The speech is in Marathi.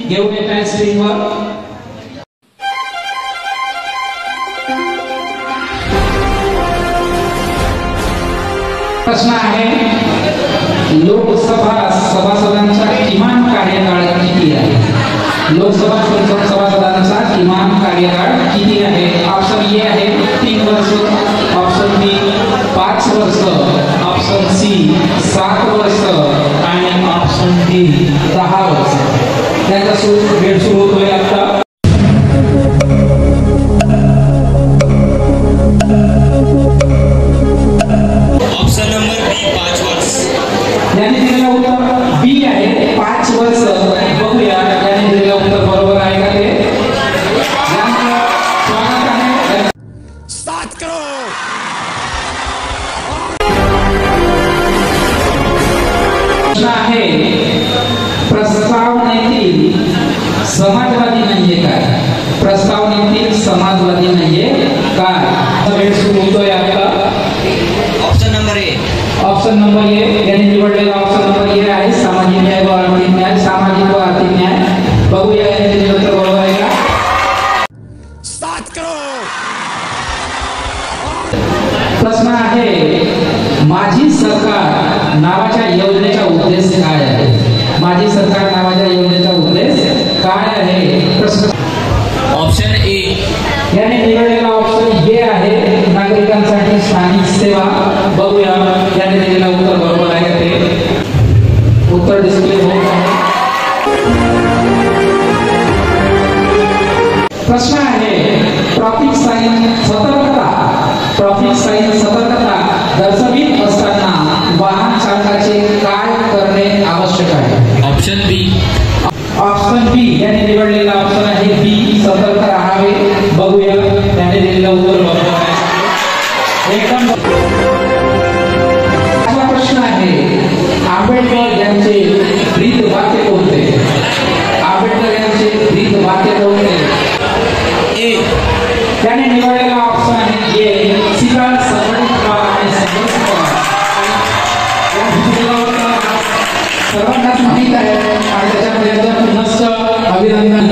घेऊन येत आहे स्क्रीनवर। प्रश्न आहे लोकसभा सभासदांचा किमान कार्यकाळ किती आहे? लोकसभा सभासदांचा किमान कार्यकाळ किती आहे? ऑप्शन ए आहे 3 वर्ष, ऑप्शन बी 5 वर्ष, ऑप्शन सी 7 वर्ष आणि ऑप्शन डी 10 वर्ष। त्याचा वेळ सुरू होतोय आता। ऑप्शन नंबर बी 5 वर्ष। याने दिलेलं उत्तर बी आहे 5 वर्ष। बघूया याने दिलेलं उत्तर बरोबर आहे का ते। स्वागत आहे। स्टार्ट करो। प्रश्न आहे प्रस्तावनेतील समाजवादी म्हणजे काय? प्रस्तावनेतील समाजवादी म्हणजे काय? वेळ सुरू होतोय आता। Option number A. Option number A याने निवडलेला ऑप्शन नंबर ए आहे सामाजिक न्याय व आर्थिक न्याय। सामाजिक व आर्थिक न्याय। बघूया याने दिलेलं उत्तर बरोबर आहे का। स्टार्ट करो। प्रश्न आहे माझी सरकार नावाच्या योजनेचा उद्देश काय आहे? माझी सरकार नावाच्या योजनेचा उद्देश काय आहे? प्रश्न ऑप्शन ए याने निवडलेला ऑप्शन ए आहे नागरिकांसाठी स्थानिक सेवा। बघूया याने दिलेलं उत्तर बरोबर आहे का ते। उत्तर डिस्प्ले होत आहे। प्रश्न आहे ट्रॅफिक साईन सतर्कता दर्शवित असताना वाहन चालकाचे काय करणे आवश्यक आहे? ऑप्शन बी। ऑप्शन बी याने निवडलेला ऑप्शन आहे बी सतर्क राहावे। बघूया त्याने दिलेलं उत्तर बरोबर आहे। एकदम प्रश्न आहे आंबेडकर यांचे ब्रीद वाक्य कोणते? आंबेडकर यांचे ब्रीद वाक्य कोणते? ए त्याने निवडलेला ऑप्शन आहे ए शिकार संघटित करा आणि संघर्ष करा। सर्वांनाच माहित आहे आणि त्याच्यामध्ये पुनश्च अभिनंदन।